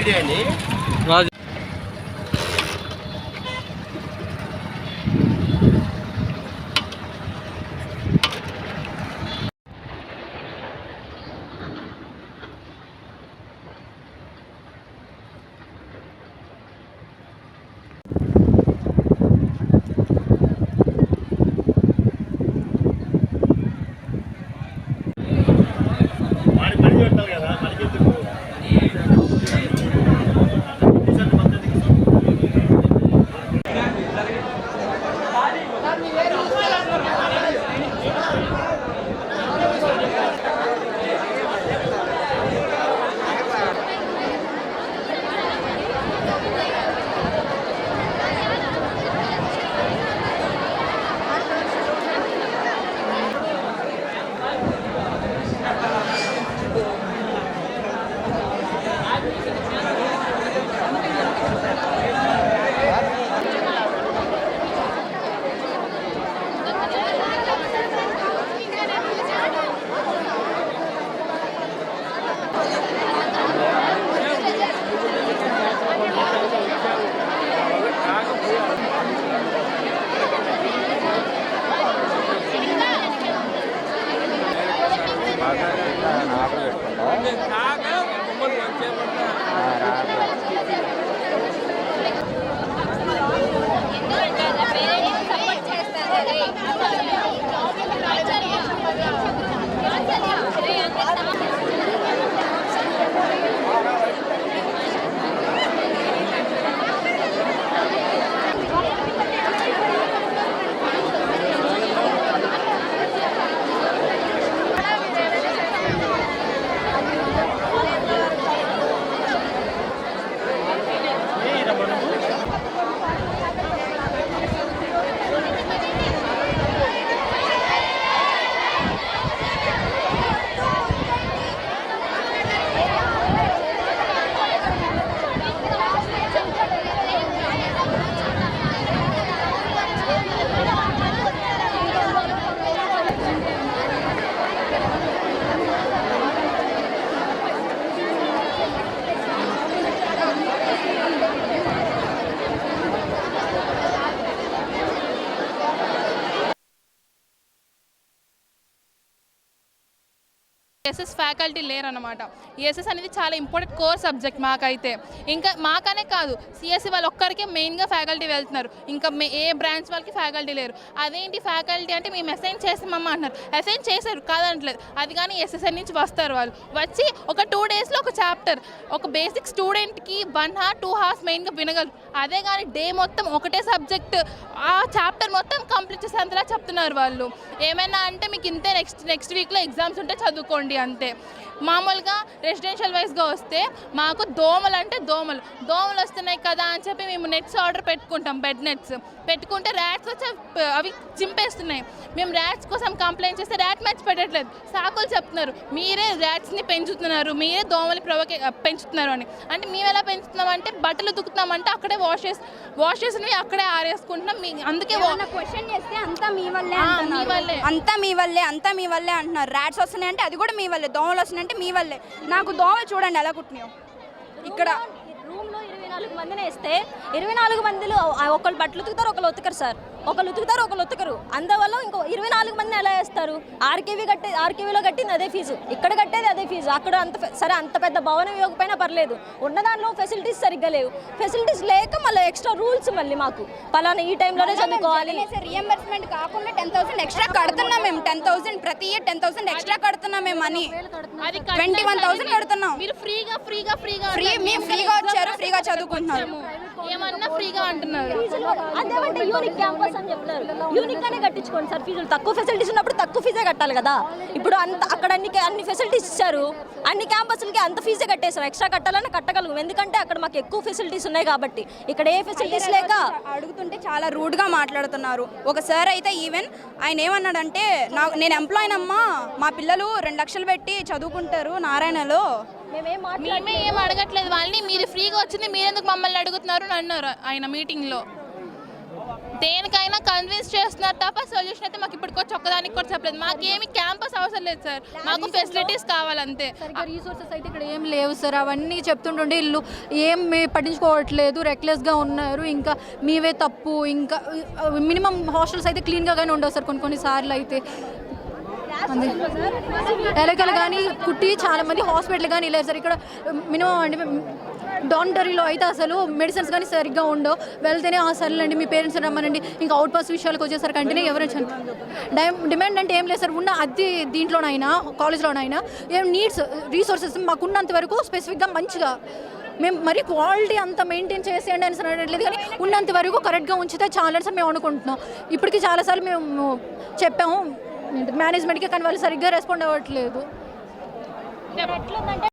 Video అండి. SS faculty లేరన్నమాట. SS అనేది చాలా ఇంపార్టెంట్ కోర్ సబ్జెక్ట్ మాకైతే. ఇంకా మాకనే కాదు, సిఎస్సి వాళ్ళు ఒక్కరికే మెయిన్గా ఫ్యాకల్టీ వెళ్తున్నారు. ఇంకా ఏ బ్రాంచ్ వాళ్ళకి ఫ్యాకల్టీ లేరు. అదేంటి ఫ్యాకల్టీ అంటే మేము అసైన్ చేస్తామమ్మా అంటున్నారు. అసైన్ చేశారు కాదనట్లేదు, అది కానీ ఎస్ఎస్ఎన్ నుంచి వస్తారు. వాళ్ళు వచ్చి ఒక 2 daysలో ఒక చాప్టర్, ఒక బేసిక్ స్టూడెంట్కి 1 hour 2 hours మెయిన్గా వినగలరు. అదే కానీ డే మొత్తం ఒకటే సబ్జెక్ట్ ఆ చాప్టర్ మొత్తం కంప్లీట్ చేసేంతలా చెప్తున్నారు వాళ్ళు. ఏమైనా అంటే మీకు ఇంతే, నెక్స్ట్ వీక్లో ఎగ్జామ్స్ ఉంటే చదువుకోండి అంతే. మామూలుగా రెసిడెన్షియల్ వైజ్గా వస్తే మాకు దోమలు అంటే దోమలు వస్తున్నాయి కదా అని చెప్పి మేము నెట్స్ ఆర్డర్ పెట్టుకుంటాం. బెడ్ నెట్స్ పెట్టుకుంటే ర్యాట్స్ వచ్చి అవి చింపేస్తున్నాయి. మేము ర్యాట్స్ కోసం కంప్లైంట్ చేస్తే ర్యాట్ మ్యాచ్ పెట్టట్లేదు, సాకులు చెప్తున్నారు. మీరే ర్యాట్స్ని పెంచుతున్నారు, మీరే దోమలు పెంచుతున్నారు అని. అంటే మేము ఎలా పెంచుతున్నాం అంటే బట్టలు ఉతుకుతున్నామంటే అక్కడే వాష్ చేసినవి అక్కడే ఆరేసుకుంటున్నాం. అందుకే క్వశ్చన్ చేస్తే అంతా మీ వల్లే అంటున్నారు. ర్యాట్స్ వస్తున్నాయి అంటే అది కూడా మీ వల్లే, దోమలు వస్తున్నాయి అంటే మీ వల్లే. నాకు దోమలు చూడండి ఎలా కుట్టినాయో. ఇక్కడ రూమ్లో 24 మందిని వేస్తే 24 మందిలో ఒకళ్ళు బట్టలు ఉతుకుతారు, ఒకళ్ళు ఉతకరు సార్. ఒకళ్ళు ఉతుకుతారు, ఒకళ్ళు ఉతకరు. అందువల్ల ఇంకో 24 మందిని ఎలా వేస్తారు? ఆర్కేవీలో కట్టింది అదే ఫీజు, ఇక్కడ కట్టేది అదే ఫీజు. అక్కడ అంత పెద్ద భవనం ఇవ్వకపోయినా పర్లేదు, ఉన్నదానిలో ఫెసిలిటీస్ సరిగ్గా లేవు. ఫెసిలిటీస్ లేక మళ్ళీ ఎక్స్ట్రా రూల్స్ మళ్ళీ మాకు పలానా ఈ టైంలోనే చదువుకోవాలి. రీఎంబర్స్మెంట్ కాకుండా 10,000 ఎక్స్ట్రా కడుతున్నాం మేము. 10,000 ప్రతి ఇయర్ 10,000 ఎక్స్ట్రా కడుతున్నాం మేము. మనీ 21,000 కడుతున్నాం. మీరు ఫ్రీగా వచ్చారు, ఫ్రీగా చదువుకుంటున్నారు. ఏమన్నా ఫ్రీగా అంటున్నారు. అదేమంటే యూనిక్ క్యాంపస్ అని చెప్తారు. యూనిక్ అనే కట్టించుకోండి సార్. ఫీజులు తక్కువ ఫెసిలిటీస్ ఉన్నప్పుడు తక్కువ ఫీజే కట్టాలి కదా. ఇప్పుడు అక్కడ అన్ని ఫెసిలిటీస్ ఇచ్చారు, అన్ని క్యాంపస్లకి అంత ఫీజే కట్టేసారు. ఎక్స్ట్రా కట్టాలని కట్టగలం, ఎందుకంటే అక్కడ మాకు ఎక్కువ ఫెసిలిటీస్ ఉన్నాయి కాబట్టి. ఇక్కడ ఏ ఫెసిలిటీస్ లేక అడుగుతుంటే చాలా రూడ్గా మాట్లాడుతున్నారు. ఒక సార్ అయితే ఈవెన్ ఆయన ఏమన్నాడంటే, నేను ఎంప్లాయ్ అమ్మా, మా పిల్లలు 2 లక్షలు పెట్టి చదువుకుంటారు నారాయణలో, మేమే ఏం అడగట్లేదు వాళ్ళని, మీరు ఫ్రీగా వచ్చింది మీరెందుకు మమ్మల్ని అడుగుతున్నారు అని అన్నారు ఆయన మీటింగ్లో. దేనికైనా కన్విన్స్ చేస్తున్నారు తప్ప సొల్యూషన్ అయితే మాకు ఇప్పటికొచ్చి ఒక్కదానికి కూడా చెప్పలేదు. మాకేమి క్యాంపస్ అవసరం లేదు సార్, మాకు ఫెసిలిటీస్ కావాలంతే. సరిగ్గా రీసోర్సెస్ అయితే ఇక్కడ ఏం లేవు సార్. అవన్నీ చెప్తుంటుండే ఇల్లు ఏం పట్టించుకోవట్లేదు, రెక్లెస్గా ఉన్నారు. ఇంకా మీవే తప్పు. ఇంకా మినిమం హాస్టల్స్ అయితే క్లీన్గా కానీ ఉండవు సార్ కొన్నిసార్లు అయితే. ఎలకలు కానీ కుట్టి చాలామంది హాస్పిటల్ కానీ లేదు సార్. ఇక్కడ మినిమం అంటే డాక్టరీలో అయితే అసలు మెడిసిన్స్ కానీ సరిగ్గా ఉండవు. వెళ్తేనే సర్లేండి మీ పేరెంట్స్ రమ్మనండి. ఇంకా అవుట్ పాస్ విషయాలకు వచ్చేసరికి అంటేనే ఎవరైనా డిమాండ్ అంటే ఏం లేదు సార్. ఉన్న అది దీంట్లోనైనా కాలేజ్లోనైనా ఏం నీడ్స్ రీసోర్సెస్ మాకున్నంత వరకు స్పెసిఫిక్గా మంచిగా మేము మరి క్వాలిటీ అంత మెయింటైన్ చేసేయండి అని అనట్లేదు, కానీ ఉన్నంత వరకు కరెక్ట్గా ఉంచితే చాలా సార్ మేము అనుకుంటున్నాం. ఇప్పటికీ చాలాసార్లు మేము చెప్పాము మేనేజ్మెంట్కి, కానీ వాళ్ళు సరిగ్గా రెస్పాండ్ అవ్వట్లేదు.